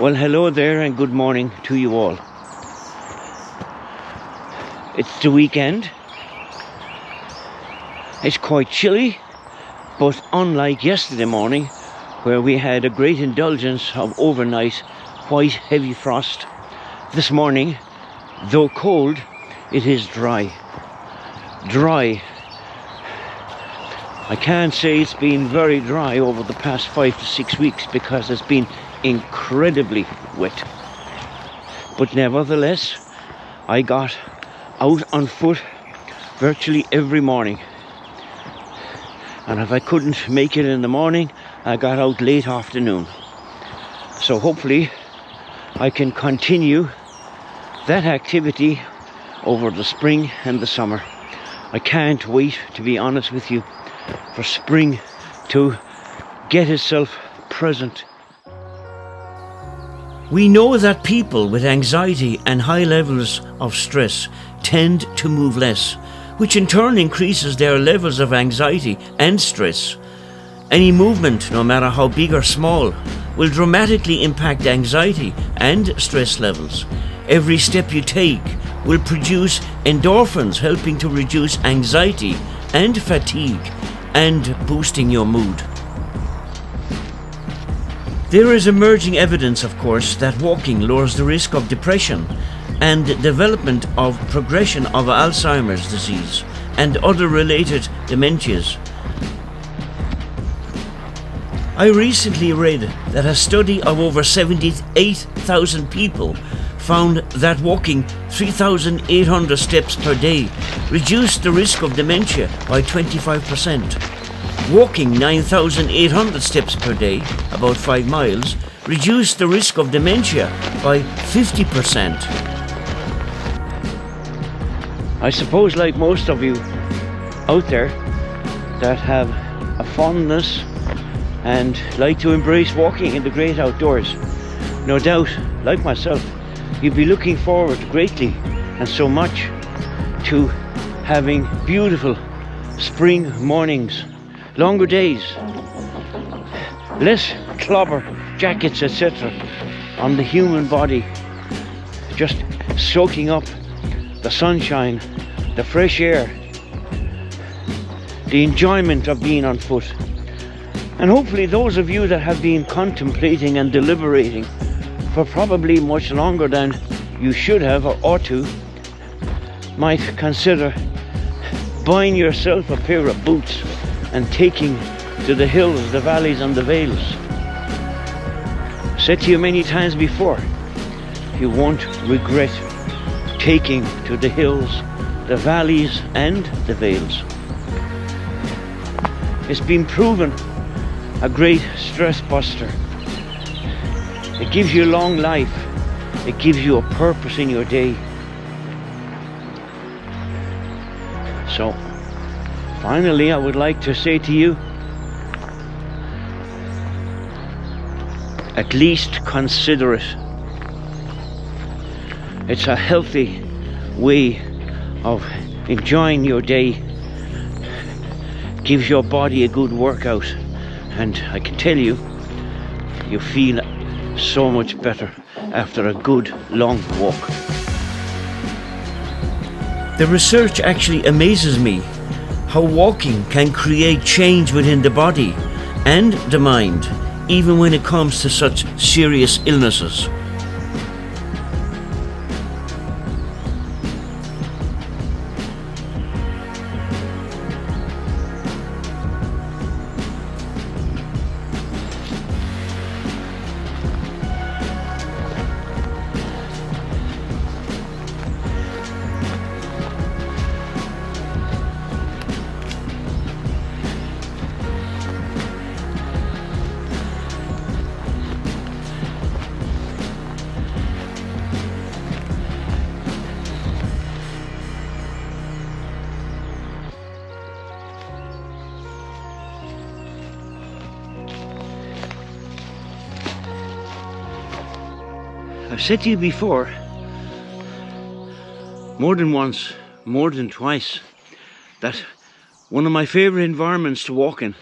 Well, hello there and good morning to you all. It's the weekend. It's quite chilly, but unlike yesterday morning, where we had a great indulgence of overnight white heavy frost, this morning, though cold, it is dry. Dry. I can't say it's been very dry over the past 5 to 6 weeks because it's been incredibly wet. But nevertheless, I got out on foot virtually every morning. And if I couldn't make it in the morning, I got out late afternoon. So hopefully I can continue that activity over the spring and the summer. I can't wait, to be honest with you, for spring to get itself present. We know that people with anxiety and high levels of stress tend to move less, which in turn increases their levels of anxiety and stress. Any movement, no matter how big or small, will dramatically impact anxiety and stress levels. Every step you take will produce endorphins, helping to reduce anxiety and fatigue and boosting your mood. There is emerging evidence, of course, that walking lowers the risk of depression and development of progression of Alzheimer's disease and other related dementias. I recently read that a study of over 78,000 people found that walking 3,800 steps per day reduced the risk of dementia by 25%. Walking 9,800 steps per day, about 5 miles, reduced the risk of dementia by 50%. I suppose, like most of you out there that have a fondness and like to embrace walking in the great outdoors, no doubt, like myself, you'll be looking forward greatly and so much to having beautiful spring mornings, longer days, less clobber jackets, etc. on the human body, just soaking up the sunshine, the fresh air, the enjoyment of being on foot. And hopefully those of you that have been contemplating and deliberating for probably much longer than you should have or ought to, might consider buying yourself a pair of boots and taking to the hills, the valleys and the vales. Said to you many times before, you won't regret taking to the hills, the valleys and the vales. It's been proven a great stress buster. It gives you long life. It gives you a purpose in your day. So, finally, I would like to say to you, at least consider it. It's a healthy way of enjoying your day. Gives your body a good workout, and I can tell you, you feel so much better after a good long walk. The research actually amazes me, how walking can create change within the body and the mind, even when it comes to such serious illnesses. I've said to you before, more than once, more than twice, that one of my favourite environments to walk in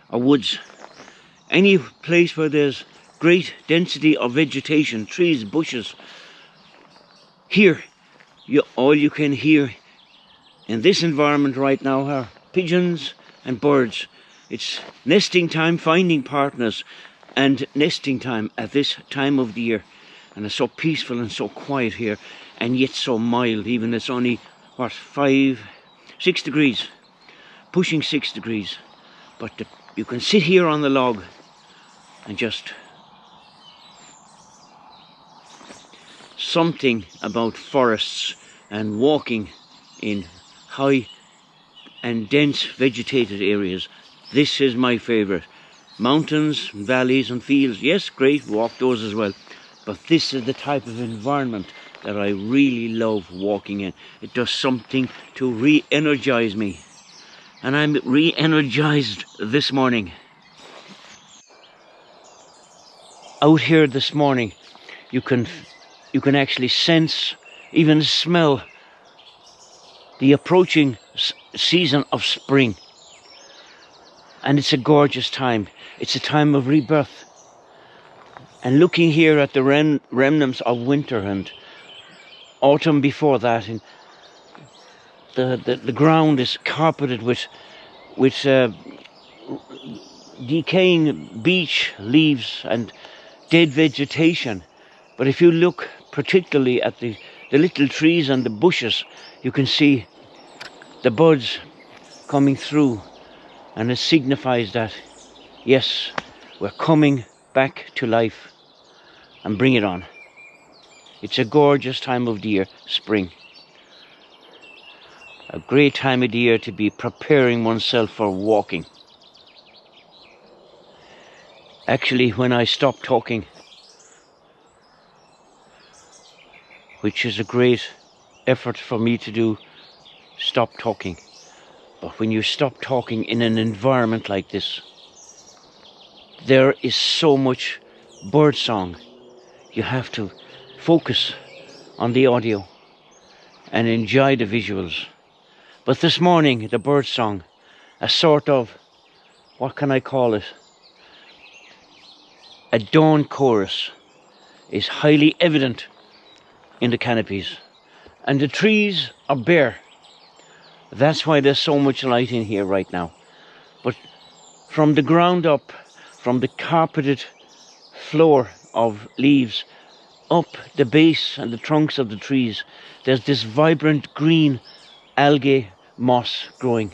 are woods. Any place where there's great density of vegetation, trees, bushes. Here, all you can hear in this environment right now are pigeons and birds. It's nesting time, finding partners, and nesting time at this time of the year. And it's so peaceful and so quiet here, and yet so mild. Even it's only, 6 degrees, pushing 6 degrees. But you can sit here on the log and just... Something about forests and walking in high and dense vegetated areas. This is my favourite. Mountains, valleys and fields, yes, great, walk those as well. But this is the type of environment that I really love walking in. It does something to re-energise me. And I'm re-energised this morning. Out here this morning, you can actually sense, even smell, the approaching season of spring. And it's a gorgeous time. It's a time of rebirth. And looking here at the remnants of winter and autumn before that, and the ground is carpeted with decaying beech leaves and dead vegetation. But if you look particularly at the little trees and the bushes, you can see the buds coming through, and it signifies that, yes, we're coming back to life, and bring it on. It's a gorgeous time of the year, spring. A great time of the year to be preparing oneself for walking. Actually, when I stop talking, which is a great effort for me to do, stop talking. But when you stop talking in an environment like this, there is so much bird song. You have to focus on the audio and enjoy the visuals. But this morning, the bird song, a sort of, what can I call it? A dawn chorus, is highly evident in the canopies. And the trees are bare. That's why there's so much light in here right now. But from the ground up, from the carpeted floor of leaves, up the base and the trunks of the trees, there's this vibrant green algae moss growing.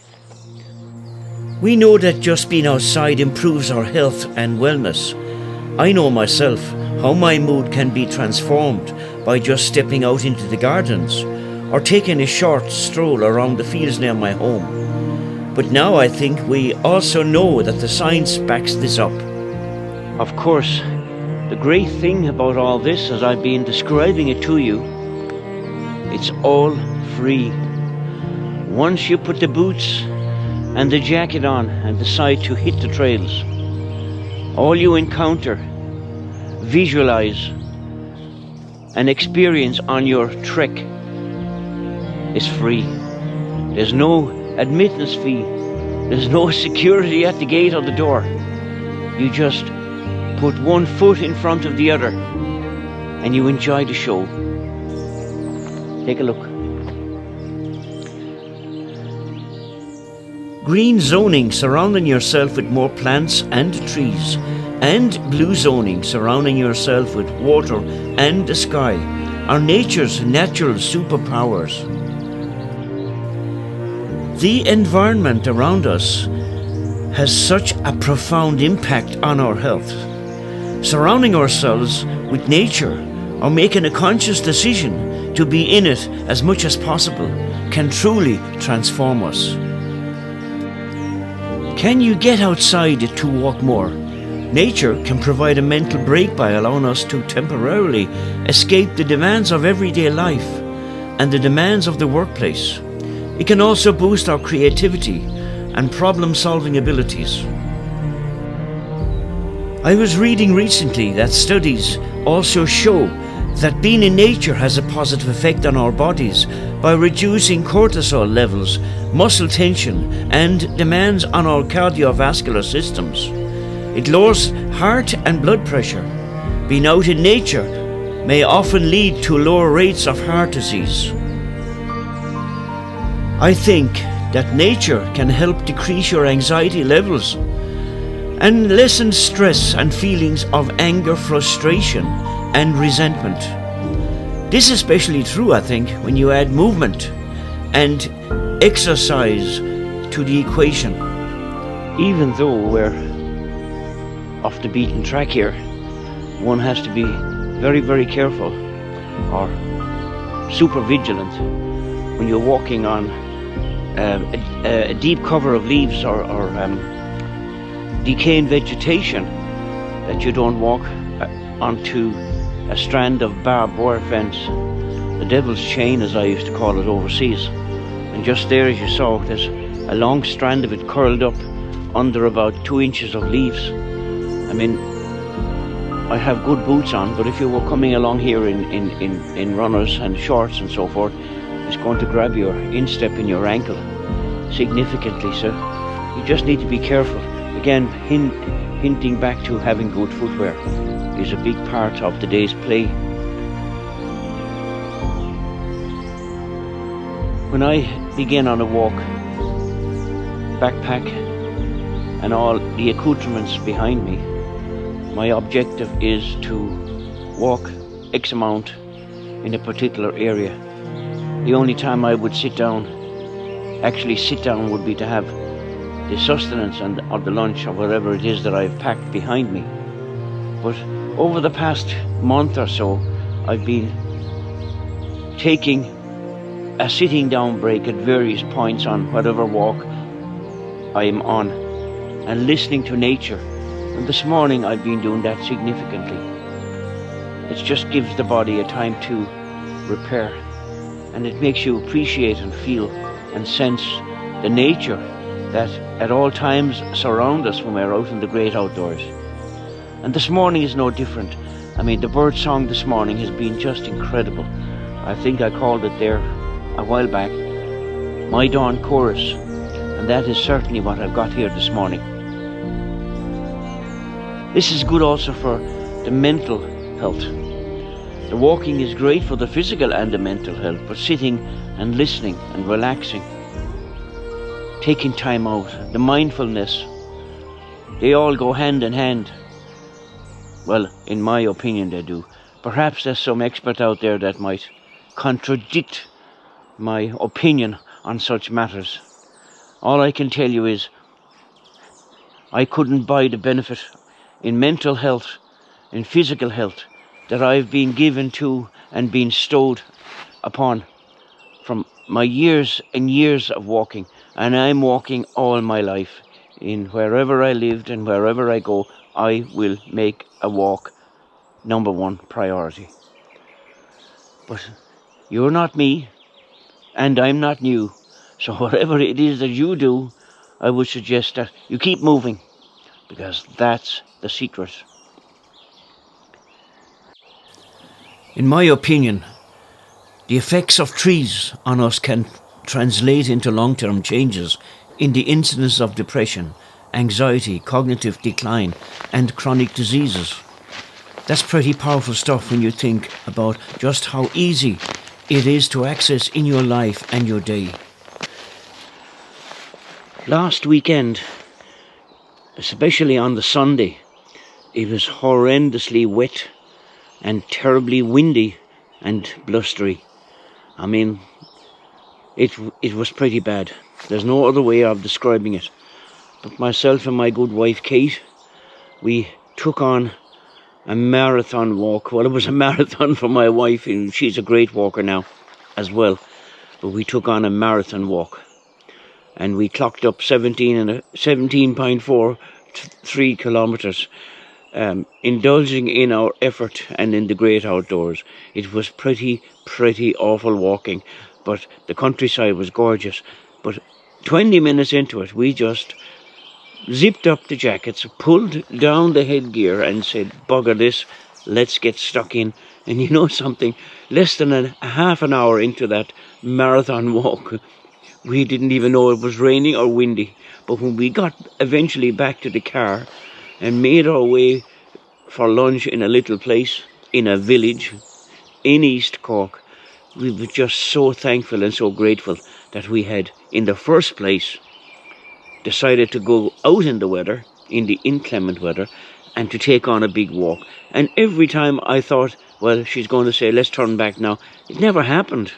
We know that just being outside improves our health and wellness. I know myself how my mood can be transformed by just stepping out into the gardens or taking a short stroll around the fields near my home. But now I think we also know that the science backs this up. Of course, the great thing about all this, as I've been describing it to you, it's all free. Once you put the boots and the jacket on and decide to hit the trails, all you encounter, visualize and experience on your trek is free. There's no admittance fee. There's no security at the gate or the door. You just put one foot in front of the other and you enjoy the show. Take a look. Green zoning surrounding yourself with more plants and trees, and blue zoning surrounding yourself with water and the sky are nature's natural superpowers. The environment around us has such a profound impact on our health. Surrounding ourselves with nature or making a conscious decision to be in it as much as possible can truly transform us. Can you get outside to walk more? Nature can provide a mental break by allowing us to temporarily escape the demands of everyday life and the demands of the workplace. It can also boost our creativity and problem-solving abilities. I was reading recently that studies also show that being in nature has a positive effect on our bodies by reducing cortisol levels, muscle tension, and demands on our cardiovascular systems. It lowers heart and blood pressure. Being out in nature may often lead to lower rates of heart disease. I think that nature can help decrease your anxiety levels and lessen stress and feelings of anger, frustration, and resentment. This is especially true, I think, when you add movement and exercise to the equation. Even though we're off the beaten track here, one has to be very, very careful or super vigilant when you're walking on a deep cover of leaves or decaying vegetation, that you don't walk onto a strand of barbed wire fence, the devil's chain as I used to call it overseas. And just there, as you saw, there's a long strand of it curled up under about 2 inches of leaves. I mean, I have good boots on, but if you were coming along here in runners and shorts and so forth, it's going to grab your instep in your ankle significantly, so you just need to be careful. Again, hinting back to having good footwear is a big part of today's play. When I begin on a walk, backpack and all the accoutrements behind me, my objective is to walk X amount in a particular area. The only time I would actually sit down would be to have the sustenance or the lunch or whatever it is that I've packed behind me. But over the past month or so, I've been taking a sitting down break at various points on whatever walk I am on and listening to nature. And this morning I've been doing that significantly. It just gives the body a time to repair, and it makes you appreciate and feel and sense the nature that at all times surround us when we're out in the great outdoors. And this morning is no different. I mean, the bird song this morning has been just incredible. I think I called it there a while back, My Dawn Chorus, and that is certainly what I've got here this morning. This is good also for the mental health. The walking is great for the physical and the mental health, but sitting and listening and relaxing, taking time out, the mindfulness, they all go hand in hand. Well, in my opinion they do. Perhaps there's some expert out there that might contradict my opinion on such matters. All I can tell you is I couldn't buy the benefit in mental health, in physical health, that I've been given to and been stowed upon from my years and years of walking. And I'm walking all my life. In wherever I lived and wherever I go, I will make a walk number one priority. But you're not me, and I'm not new. So whatever it is that you do, I would suggest that you keep moving, because that's the secret. In my opinion, the effects of trees on us can translate into long-term changes in the incidence of depression, anxiety, cognitive decline, and chronic diseases. That's pretty powerful stuff when you think about just how easy it is to access in your life and your day. Last weekend, especially on the Sunday, it was horrendously wet and terribly windy and blustery. I mean, it was pretty bad. There's no other way of describing it. But myself and my good wife Kate, we took on a marathon walk. Well, it was a marathon for my wife, and she's a great walker now as well. But we took on a marathon walk, and we clocked up 17.43 kilometers, indulging in our effort and in the great outdoors. It was pretty awful walking, but the countryside was gorgeous. But 20 minutes into it, we just zipped up the jackets, pulled down the headgear and said, bugger this, let's get stuck in. And you know something, less than a half an hour into that marathon walk, we didn't even know it was raining or windy. But when we got eventually back to the car, and made our way for lunch in a little place in a village in East Cork. We were just so thankful and so grateful that we had, in the first place, decided to go out in the weather, in the inclement weather, and to take on a big walk. And every time I thought, well, she's going to say, let's turn back now, it never happened.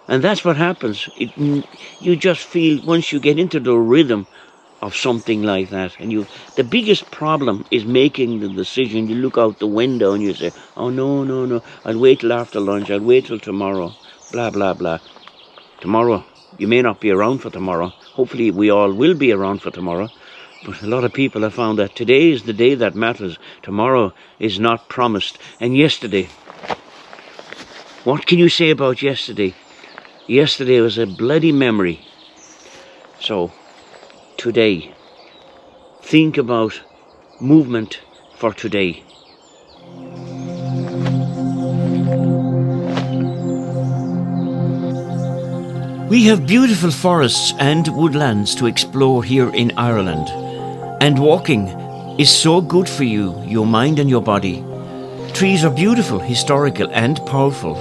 And that's what happens. You just feel, once you get into the rhythm of something like that, and the biggest problem is making the decision. You look out the window and you say, oh no, I'll wait till after lunch, I'll wait till tomorrow, blah blah blah. Tomorrow, you may not be around for tomorrow. Hopefully we all will be around for tomorrow, but a lot of people have found that today is the day that matters. Tomorrow is not promised. And yesterday, what can you say about yesterday? Yesterday was a bloody memory. So today, think about movement for today. We have beautiful forests and woodlands to explore here in Ireland, and walking is so good for you, your mind and your body. Trees are beautiful, historical and powerful,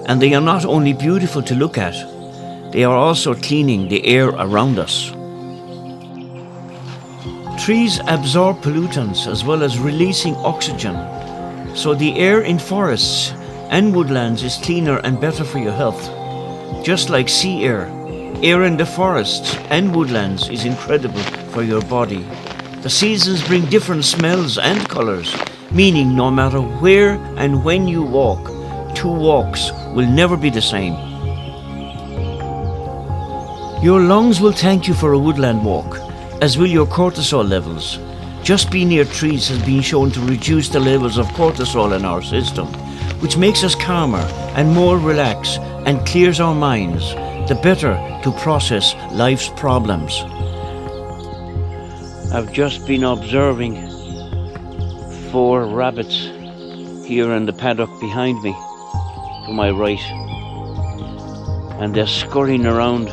and they are not only beautiful to look at, they are also cleaning the air around us. Trees absorb pollutants as well as releasing oxygen, so the air in forests and woodlands is cleaner and better for your health. Just like sea air, air in the forests and woodlands is incredible for your body. The seasons bring different smells and colours, meaning no matter where and when you walk, 2 walks will never be the same. Your lungs will thank you for a woodland walk, as will your cortisol levels. Just being near trees has been shown to reduce the levels of cortisol in our system, which makes us calmer and more relaxed and clears our minds, the better to process life's problems. I've just been observing 4 rabbits here in the paddock behind me, to my right, and they're scurrying around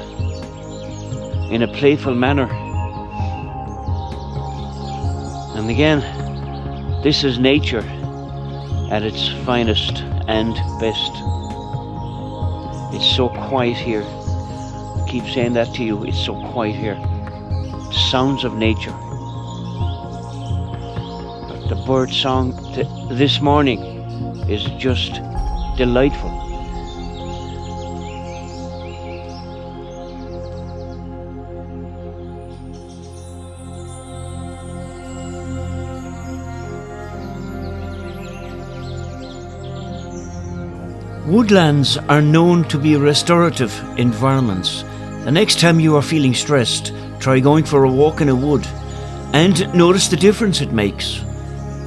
in a playful manner. And again, this is nature at its finest and best. It's so quiet here. I keep saying that to you, it's so quiet here. Sounds of nature. But the bird song this morning is just delightful. Woodlands are known to be restorative environments. The next time you are feeling stressed, try going for a walk in a wood and notice the difference it makes.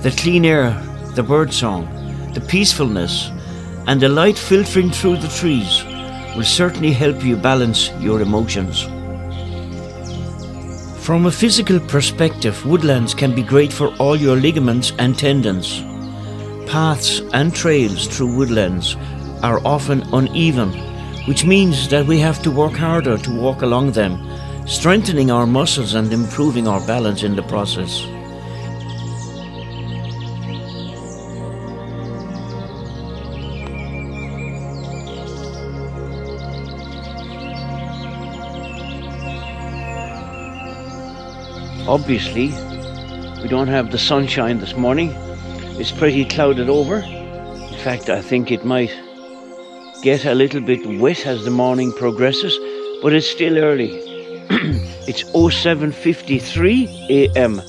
The clean air, the birdsong, the peacefulness, and the light filtering through the trees will certainly help you balance your emotions. From a physical perspective, woodlands can be great for all your ligaments and tendons. Paths and trails through woodlands are often uneven, which means that we have to work harder to walk along them, strengthening our muscles and improving our balance in the process. Obviously, we don't have the sunshine this morning. It's pretty clouded over. In fact, I think it might get a little bit wet as the morning progresses, but it's still early. It's 07:53 a.m.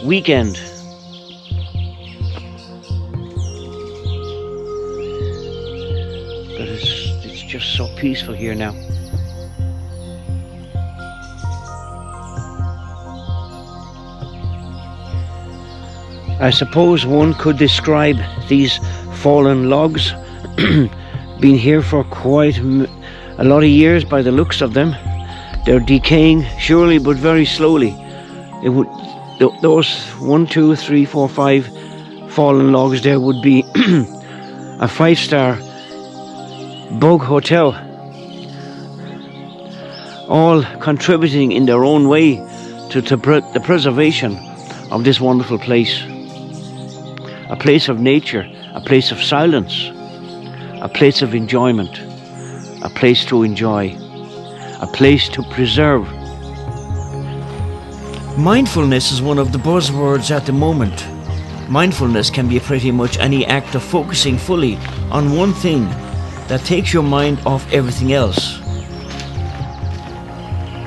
weekend. But it's just so peaceful here now. I suppose one could describe these fallen logs been here for quite a lot of years by the looks of them. They're decaying surely but very slowly. Those 1, 2, 3, 4, 5 fallen logs there would be a 5-star bug hotel, all contributing in their own way to the preservation of this wonderful place. A place of nature, a place of silence, a place of enjoyment, a place to enjoy, a place to preserve. Mindfulness is one of the buzzwords at the moment. Mindfulness can be pretty much any act of focusing fully on one thing that takes your mind off everything else.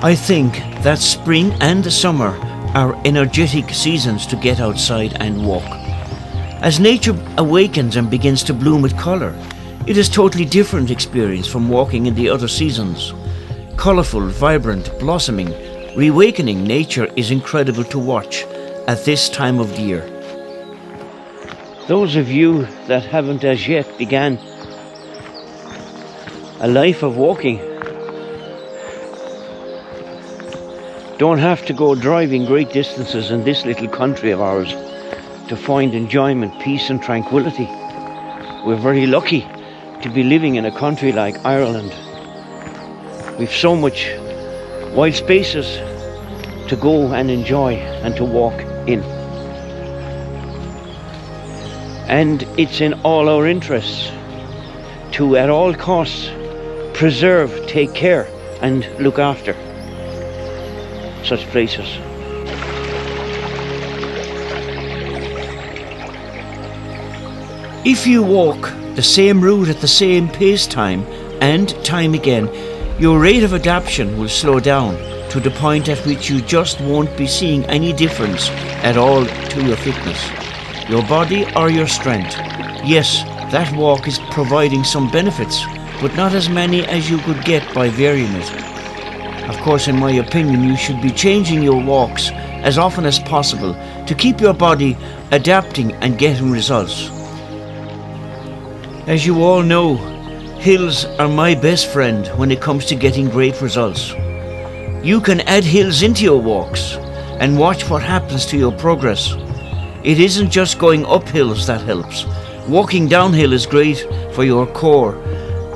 I think that spring and the summer are energetic seasons to get outside and walk. As nature awakens and begins to bloom with colour, it is a totally different experience from walking in the other seasons. Colourful, vibrant, blossoming, reawakening nature is incredible to watch at this time of the year. Those of you that haven't as yet began a life of walking don't have to go driving great distances in this little country of ours to find enjoyment, peace and tranquility. We're very lucky to be living in a country like Ireland. We've so much wide spaces to go and enjoy and to walk in. And it's in all our interests to, at all costs, preserve, take care and look after such places. If you walk the same route at the same pace time and time again, your rate of adaptation will slow down to the point at which you just won't be seeing any difference at all to your fitness, your body or your strength. Yes, that walk is providing some benefits, but not as many as you could get by varying it. Of course, in my opinion, you should be changing your walks as often as possible to keep your body adapting and getting results. As you all know, hills are my best friend when it comes to getting great results. You can add hills into your walks and watch what happens to your progress. It isn't just going up hills that helps. Walking downhill is great for your core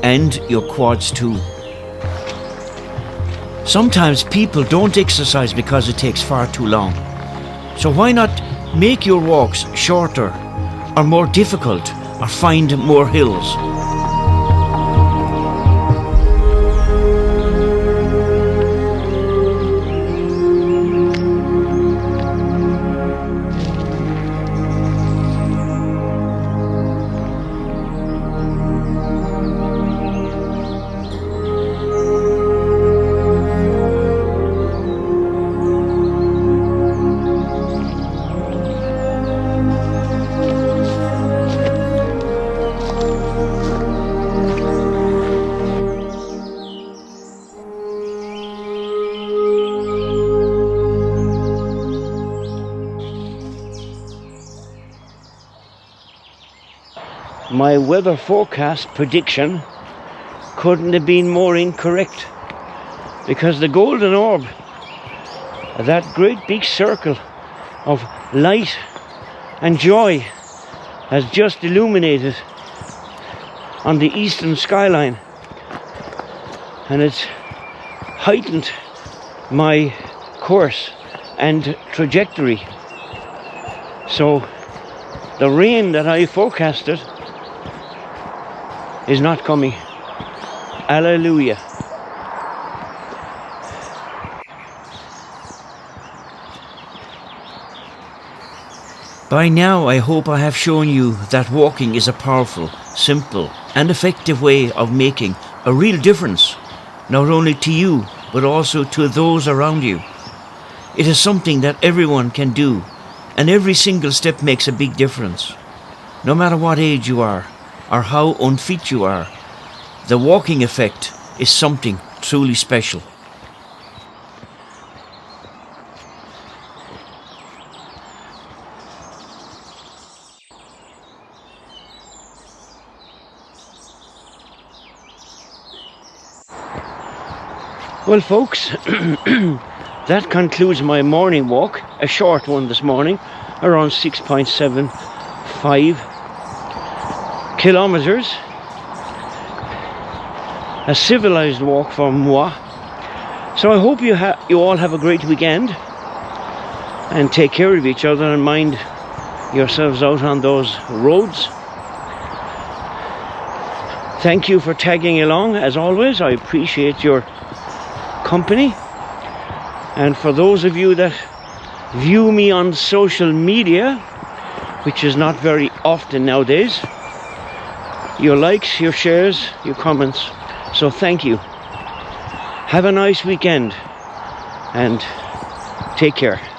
and your quads too. Sometimes people don't exercise because it takes far too long. So why not make your walks shorter or more difficult or find more hills? My weather forecast prediction couldn't have been more incorrect, because the golden orb, that great big circle of light and joy, has just illuminated on the eastern skyline, and it's heightened my course and trajectory. So the rain that I forecasted is not coming. Hallelujah. By now I hope I have shown you that walking is a powerful, simple and effective way of making a real difference, not only to you but also to those around you. It is something that everyone can do, and every single step makes a big difference. No matter what age you are or how unfit you are, the walking effect is something truly special. Well folks, that concludes my morning walk, a short one this morning, around 6.75 kilometers. A civilized walk for moi. So I hope you all have a great weekend. and take care of each other and mind yourselves out on those roads. Thank you for tagging along as always. I appreciate your company. And for those of you that view me on social media, which is not very often nowadays, your likes, your shares, your comments, so thank you. Have a nice weekend and take care.